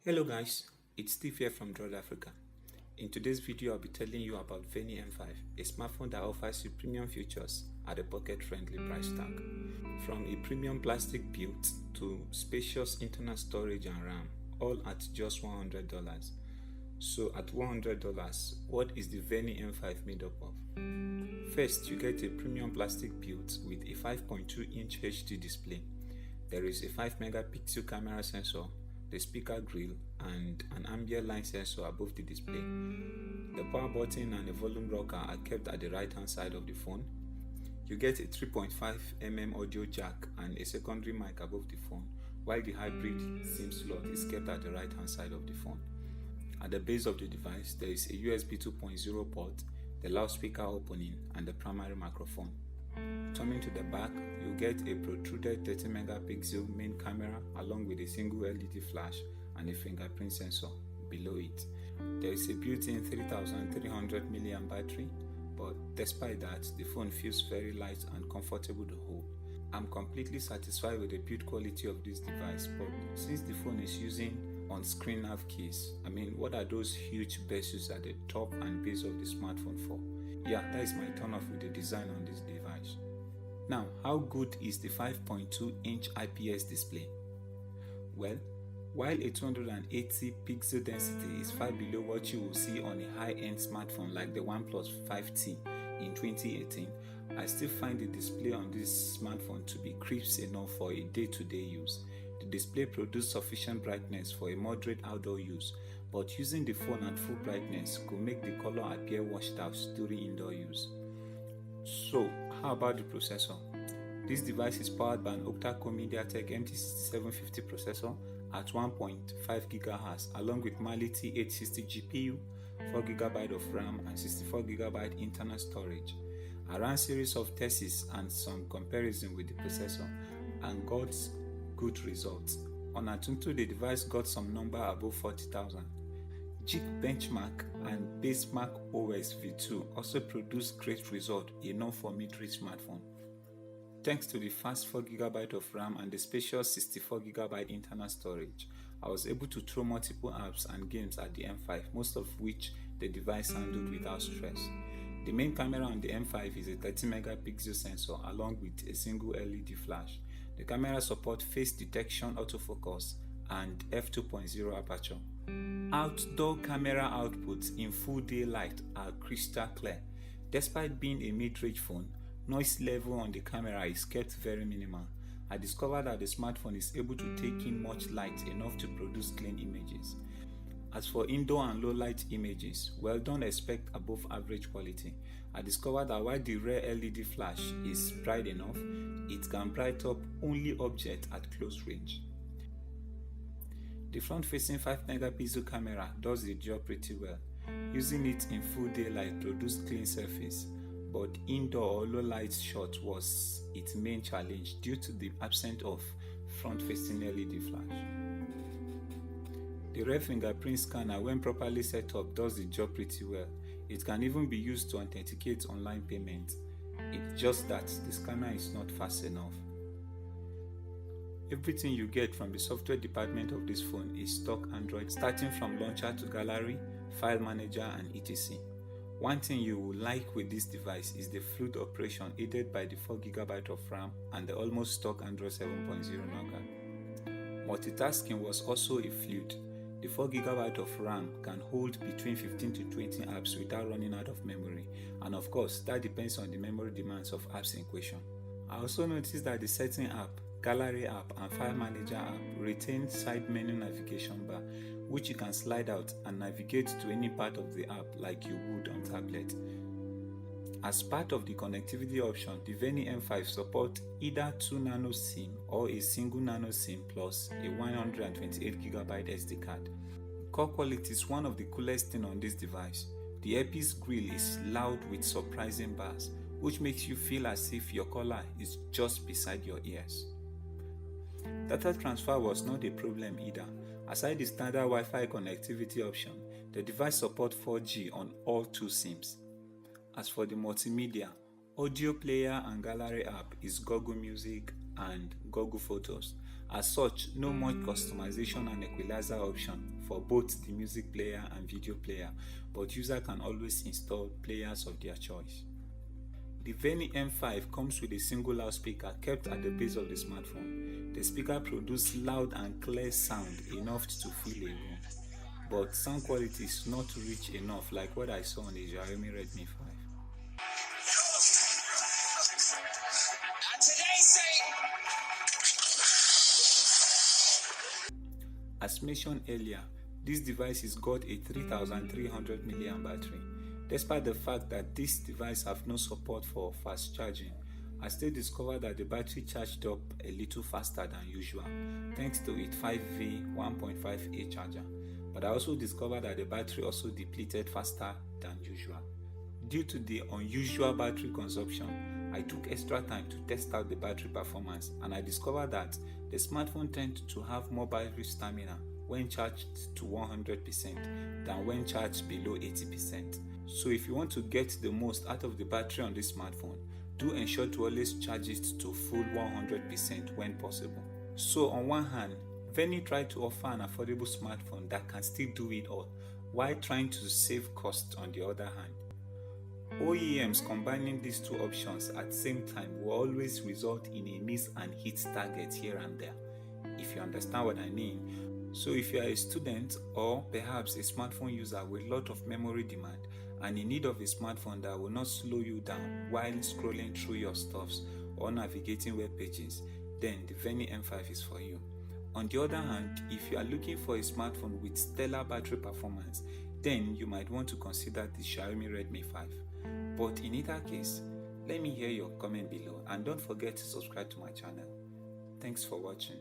Hello guys, it's Steve here from Drawbacks Africa. In today's video, I'll be telling you about Vernee M5, a smartphone that offers you premium features at a pocket-friendly price tag. From a premium plastic build to spacious internal storage and RAM, all at just $100. So at $100, what is the Vernee M5 made up of? First, you get a premium plastic build with a 5.2-inch HD display. There is a 5-megapixel camera sensor, the speaker grill, and an ambient light sensor above the display. The power button and the volume rocker are kept at the right hand side of the phone. You get a 3.5mm audio jack and a secondary mic above the phone, while the hybrid SIM slot is kept at the right hand side of the phone. At the base of the device, there is a USB 2.0 port, the loudspeaker opening, and the primary microphone. Turning to the back, you get a protruded 30-megapixel main camera along with a single LED flash and a fingerprint sensor below it. There is a built-in 3300 mAh battery, but despite that, the phone feels very light and comfortable to hold. I'm completely satisfied with the build quality of this device, but since the phone is using on-screen nav keys, what are those huge bezels at the top and base of the smartphone for? Yeah, that is my turn off with the design on this device. Now, how good is the 5.2-inch IPS display? Well, while a 280 pixel density is far below what you will see on a high-end smartphone like the OnePlus 5T in 2018, I still find the display on this smartphone to be crisp enough for a day-to-day use. The display produces sufficient brightness for a moderate outdoor use, but using the phone at full brightness could make the color appear washed out during indoor use. So, how about the processor? This device is powered by an octa-core MediaTek MT6750 processor at 1.5 GHz along with Mali T860 GPU, 4GB of RAM and 64GB internal storage. I ran a series of tests and some comparison with the processor and got good results. On Antutu, the device got some number above 40,000. Geek Benchmark and Basemark OS V2 also produced great results, enough for mid-range smartphone. Thanks to the fast 4GB of RAM and the spacious 64GB internal storage, I was able to throw multiple apps and games at the M5, most of which the device handled without stress. The main camera on the M5 is a 30-megapixel sensor along with a single LED flash. The camera supports face detection autofocus and f2.0 aperture. Outdoor camera outputs in full daylight are crystal clear. Despite being a mid-range phone, noise level on the camera is kept very minimal. I discovered that the smartphone is able to take in much light enough to produce clean images. As for indoor and low light images, well, don't expect above average quality. I discovered that while the rear LED flash is bright enough, it can bright up only objects at close range. The front-facing 5-megapixel camera does the job pretty well. Using it in full daylight produced clean surface, but indoor or low light shot was its main challenge due to the absence of front-facing LED flash. The rear fingerprint scanner, when properly set up, does the job pretty well. It can even be used to authenticate online payments. It's just that the scanner is not fast enough. Everything you get from the software department of this phone is stock Android, starting from launcher to gallery, file manager and etc. One thing you will like with this device is the fluid operation aided by the 4GB of RAM and the almost stock Android 7.0 Nougat. Multitasking was also a fluid. The 4GB of RAM can hold between 15 to 20 apps without running out of memory, and of course that depends on the memory demands of apps in question. I also noticed that the setting app, gallery app and file manager app retain side menu navigation bar, which you can slide out and navigate to any part of the app like you would on tablet. As part of the connectivity option, the Vernee M5 supports either 2 Nano-SIM or a single Nano-SIM plus a 128GB SD card. Core quality is one of the coolest things on this device. The earpiece grill is loud with surprising bass, which makes you feel as if your collar is just beside your ears. Data transfer was not a problem either. Aside the standard Wi-Fi connectivity option, the device supports 4G on all 2 SIMs. As for the multimedia, audio player and gallery app is Google Music and Google Photos. As such, no much customization and equalizer option for both the music player and video player, but user can always install players of their choice. The Vernee M5 comes with a single loudspeaker kept at the base of the smartphone. The speaker produces loud and clear sound enough to fill a room, but sound quality is not rich enough like what I saw on the Xiaomi Redmi 5. As mentioned earlier, this device has got a 3300 mAh battery. Despite the fact that this device have no support for fast charging, I still discovered that the battery charged up a little faster than usual thanks to its 5V 1.5A charger, but I also discovered that the battery also depleted faster than usual. Due to the unusual battery consumption, I took extra time to test out the battery performance, and I discovered that the smartphone tends to have more battery stamina when charged to 100% than when charged below 80%. So if you want to get the most out of the battery on this smartphone, do ensure to always charge it to full 100% when possible. So on one hand, Vernee tried to offer an affordable smartphone that can still do it all, while trying to save costs on the other hand. OEMs combining these two options at the same time will always result in a miss and hit target here and there, if you understand what I mean. So if you are a student or perhaps a smartphone user with a lot of memory demand and in need of a smartphone that will not slow you down while scrolling through your stuffs or navigating web pages, then the Vernee M5 is for you. On the other hand, if you are looking for a smartphone with stellar battery performance, then you might want to consider the Xiaomi Redmi 5. But in either case, let me hear your comment below and don't forget to subscribe to my channel. Thanks for watching.